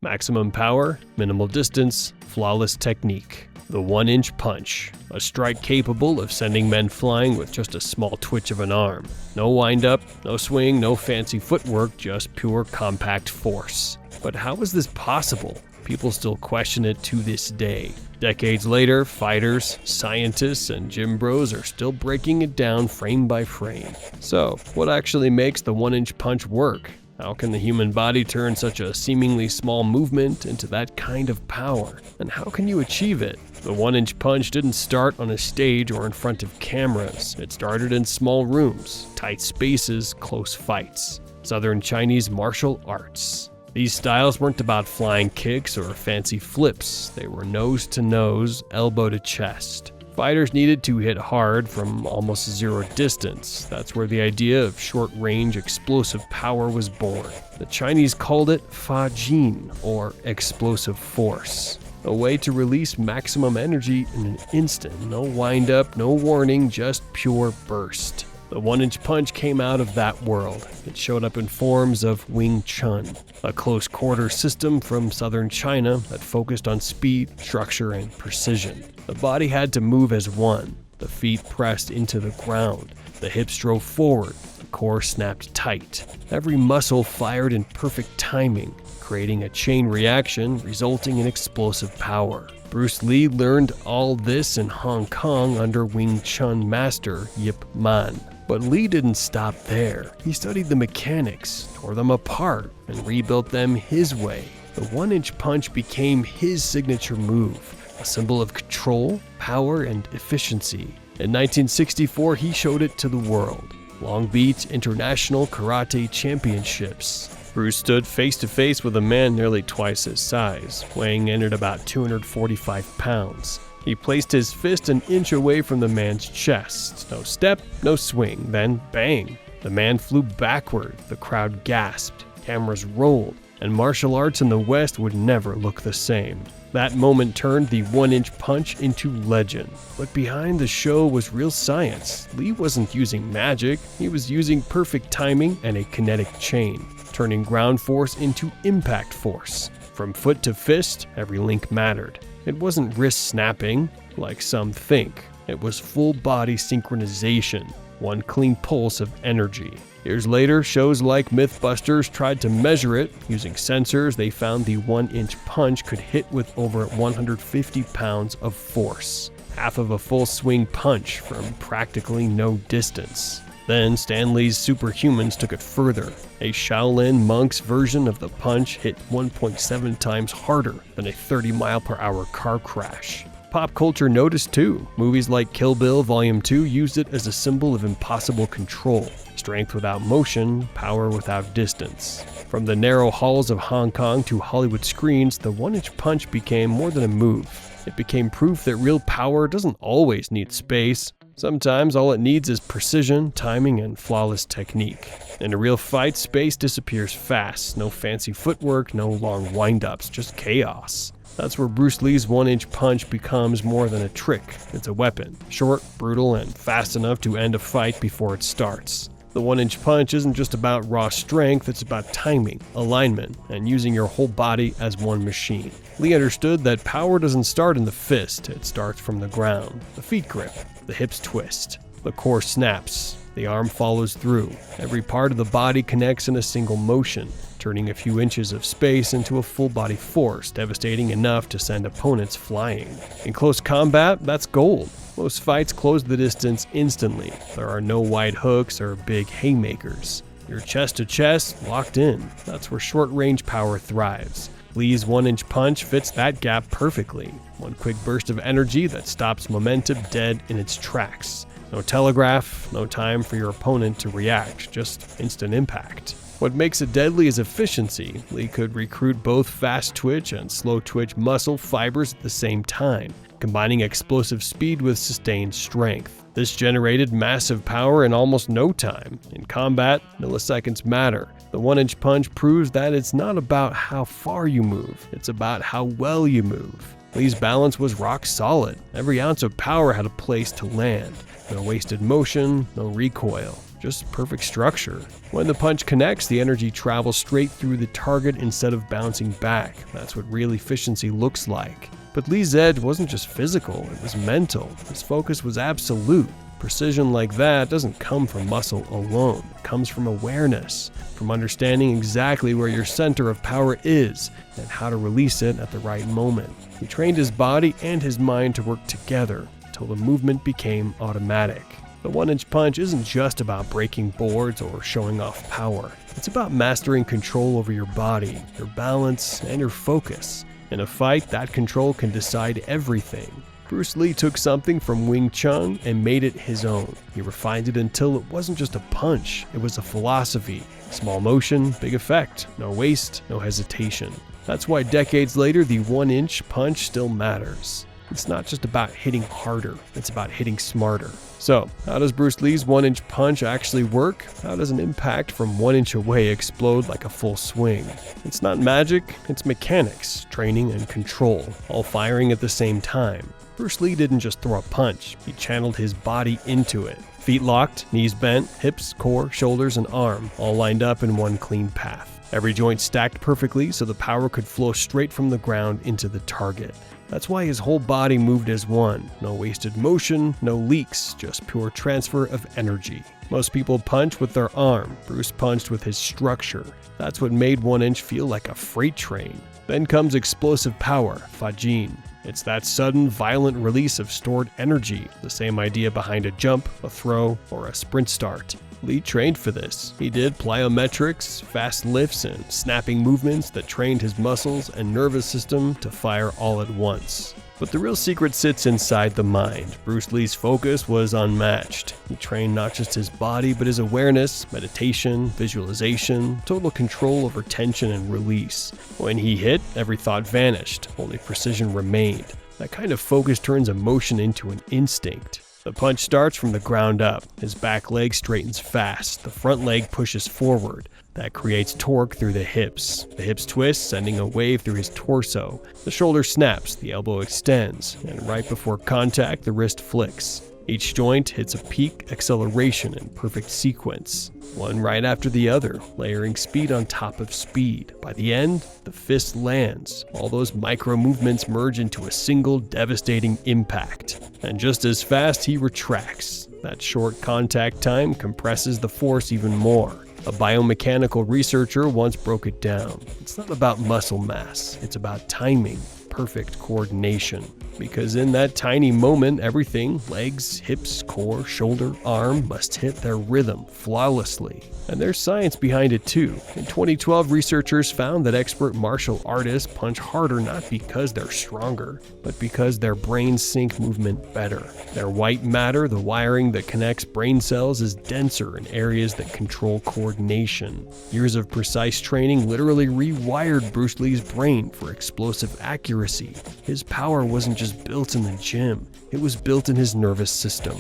Maximum power, minimal distance, flawless technique. The 1-inch punch, a strike capable of sending men flying with just a small twitch of an arm. No wind-up, no swing, no fancy footwork, just pure compact force. But how is this possible? People still question it to this day. Decades later, fighters, scientists, and gym bros are still breaking it down frame by frame. So, what actually makes the 1-inch punch work? How can the human body turn such a seemingly small movement into that kind of power? And how can you achieve it? The 1-inch punch didn't start on a stage or in front of cameras. It started in small rooms, tight spaces, close fights. Southern Chinese martial arts. These styles weren't about flying kicks or fancy flips. They were nose to nose, elbow to chest. Fighters needed to hit hard from almost zero distance. That's where the idea of short-range explosive power was born. The Chinese called it fa jin, or explosive force. A way to release maximum energy in an instant. No wind-up, no warning, just pure burst. The 1-inch punch came out of that world. It showed up in forms of Wing Chun, a close-quarter system from southern China that focused on speed, structure, and precision. The body had to move as one. The feet pressed into the ground. The hips drove forward. The core snapped tight. Every muscle fired in perfect timing, creating a chain reaction resulting in explosive power. Bruce Lee learned all this in Hong Kong under Wing Chun master Yip Man. But Lee didn't stop there. He studied the mechanics, tore them apart, and rebuilt them his way. The 1-inch punch became his signature move, a symbol of control, power, and efficiency. In 1964, he showed it to the world. Long Beach International Karate Championships. Bruce stood face to face with a man nearly twice his size, weighing in at about 245 pounds. He placed his fist an inch away from the man's chest. No step, no swing, then bang. The man flew backward. The crowd gasped. Cameras rolled. And martial arts in the West would never look the same. That moment turned the 1-inch punch into legend. But behind the show was real science. Lee wasn't using magic. He was using perfect timing and a kinetic chain, turning ground force into impact force. From foot to fist, every link mattered. It wasn't wrist snapping, like some think. It was full body synchronization, one clean pulse of energy. Years later, shows like Mythbusters tried to measure it. Using sensors, they found the 1-inch punch could hit with over 150 pounds of force. Half of a full swing punch from practically no distance. Then Stan Lee's superhumans took it further. A Shaolin monk's version of the punch hit 1.7 times harder than a 30-mile-per-hour car crash. Pop culture noticed too. Movies like Kill Bill Volume 2 used it as a symbol of impossible control. Strength without motion, power without distance. From the narrow halls of Hong Kong to Hollywood screens, the 1-inch punch became more than a move. It became proof that real power doesn't always need space. Sometimes all it needs is precision, timing, and flawless technique. In a real fight, space disappears fast. No fancy footwork, no long wind-ups, just chaos. That's where Bruce Lee's 1-inch punch becomes more than a trick. It's a weapon, short, brutal, and fast enough to end a fight before it starts. The 1-inch punch isn't just about raw strength, it's about timing, alignment, and using your whole body as one machine. Lee understood that power doesn't start in the fist, it starts from the ground. The feet grip, the hips twist, the core snaps, the arm follows through. Every part of the body connects in a single motion, turning a few inches of space into a full-body force, devastating enough to send opponents flying. In close combat, that's gold. Most fights close the distance instantly. There are no wide hooks or big haymakers. You're chest to chest, locked in. That's where short-range power thrives. Lee's 1-inch punch fits that gap perfectly. One quick burst of energy that stops momentum dead in its tracks. No telegraph, no time for your opponent to react, just instant impact. What makes it deadly is efficiency. Lee could recruit both fast twitch and slow twitch muscle fibers at the same time, combining explosive speed with sustained strength. This generated massive power in almost no time. In combat, milliseconds matter. The 1-inch punch proves that it's not about how far you move, it's about how well you move. Lee's balance was rock solid. Every ounce of power had a place to land. No wasted motion, no recoil. just perfect structure. When the punch connects, the energy travels straight through the target instead of bouncing back. That's what real efficiency looks like. But Lee's edge wasn't just physical, it was mental. His focus was absolute. Precision like that doesn't come from muscle alone. It comes from awareness, from understanding exactly where your center of power is and how to release it at the right moment. He trained his body and his mind to work together until the movement became automatic. The one-inch punch isn't just about breaking boards or showing off power. It's about mastering control over your body, your balance, and your focus. In a fight, that control can decide everything. Bruce Lee took something from Wing Chun and made it his own. He refined it until it wasn't just a punch, it was a philosophy. Small motion, big effect, no waste, no hesitation. That's why decades later, the one-inch punch still matters. It's not just about hitting harder, it's about hitting smarter. So, how does Bruce Lee's one-inch punch actually work? How does an impact from 1 inch away explode like a full swing? It's not magic, it's mechanics, training, and control, all firing at the same time. Bruce Lee didn't just throw a punch, he channeled his body into it. Feet locked, knees bent, hips, core, shoulders, and arm, all lined up in one clean path. Every joint stacked perfectly so the power could flow straight from the ground into the target. That's why his whole body moved as one. No wasted motion, no leaks, just pure transfer of energy. Most people punch with their arm. Bruce punched with his structure. That's what made 1 inch feel like a freight train. Then comes explosive power, Fajin. It's that sudden, violent release of stored energy, the same idea behind a jump, a throw, or a sprint start. Lee trained for this. He did plyometrics, fast lifts, and snapping movements that trained his muscles and nervous system to fire all at once. But the real secret sits inside the mind. Bruce Lee's focus was unmatched. He trained not just his body, but his awareness, meditation, visualization, total control over tension and release. When he hit, every thought vanished, only precision remained. That kind of focus turns emotion into an instinct. The punch starts from the ground up. His back leg straightens fast. The front leg pushes forward. That creates torque through the hips. The hips twist, sending a wave through his torso. The shoulder snaps, the elbow extends, and right before contact, the wrist flicks. Each joint hits a peak acceleration in perfect sequence, one right after the other, layering speed on top of speed. By the end, the fist lands. All those micro movements merge into a single devastating impact. And just as fast, he retracts. That short contact time compresses the force even more. A biomechanical researcher once broke it down. It's not about muscle mass, it's about timing, perfect coordination. Because in that tiny moment, everything, legs, hips, core, shoulder, arm, must hit their rhythm flawlessly. And there's science behind it too. In 2012, researchers found that expert martial artists punch harder not because they're stronger, but because their brains sync movement better. Their white matter, the wiring that connects brain cells, is denser in areas that control coordination. Years of precise training literally rewired Bruce Lee's brain for explosive accuracy. His power wasn't just built in the gym, it was built in his nervous system.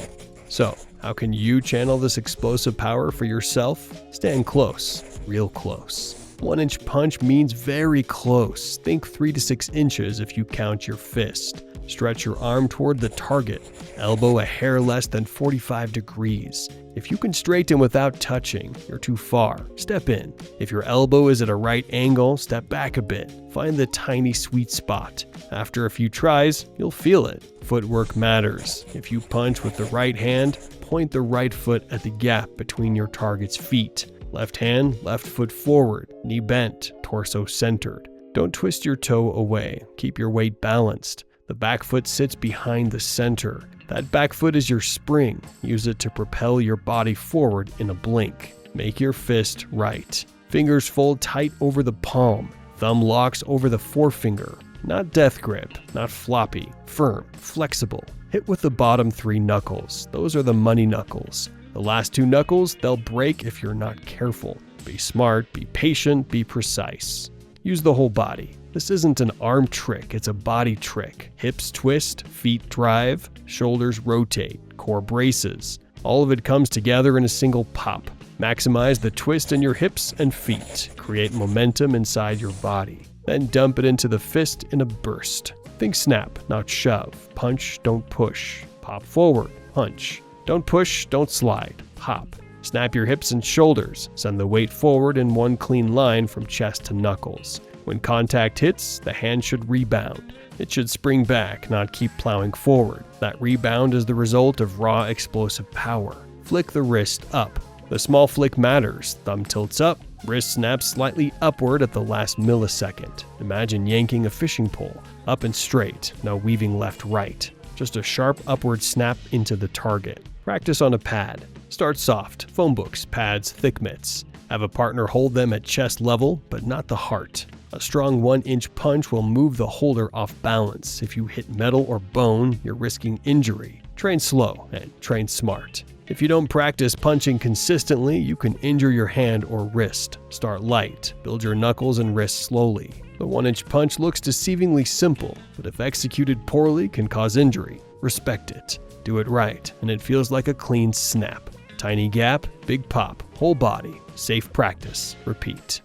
So, how can you channel this explosive power for yourself? Stand close, real close. 1 inch punch means very close. Think 3 to 6 inches if you count your fist. Stretch your arm toward the target. Elbow a hair less than 45 degrees. If you can straighten without touching, you're too far. Step in. If your elbow is at a right angle, step back a bit. Find the tiny sweet spot. After a few tries, you'll feel it. Footwork matters. If you punch with the right hand, point the right foot at the gap between your target's feet. Left hand, left foot forward, knee bent, torso centered. Don't twist your toe away. Keep your weight balanced. The back foot sits behind the center. That back foot is your spring. Use it to propel your body forward in a blink. Make your fist right. Fingers fold tight over the palm. Thumb locks over the forefinger. Not death grip, not floppy, firm, flexible. Hit with the bottom 3 knuckles. Those are the money knuckles. The last 2 knuckles, they'll break if you're not careful. Be smart, be patient, be precise. Use the whole body. This isn't an arm trick, it's a body trick. Hips twist, feet drive, shoulders rotate, core braces. All of it comes together in a single pop. Maximize the twist in your hips and feet. Create momentum inside your body. Then dump it into the fist in a burst. Think snap, not shove. Punch, don't push. Pop forward, punch. Don't push, don't slide. Hop. Snap your hips and shoulders. Send the weight forward in one clean line from chest to knuckles. When contact hits, the hand should rebound. It should spring back, not keep plowing forward. That rebound is the result of raw explosive power. Flick the wrist up. The small flick matters. Thumb tilts up, wrist snaps slightly upward at the last millisecond. Imagine yanking a fishing pole, up and straight, no weaving left-right. Just a sharp upward snap into the target. Practice on a pad. Start soft, phone books, pads, thick mitts. Have a partner hold them at chest level, but not the heart. A strong 1-inch punch will move the holder off balance. If you hit metal or bone, you're risking injury. Train slow and train smart. If you don't practice punching consistently, you can injure your hand or wrist. Start light. Build your knuckles and wrists slowly. The 1-inch punch looks deceivingly simple, but if executed poorly can cause injury. Respect it. Do it right, and it feels like a clean snap. Tiny gap, big pop, whole body. Safe practice. Repeat.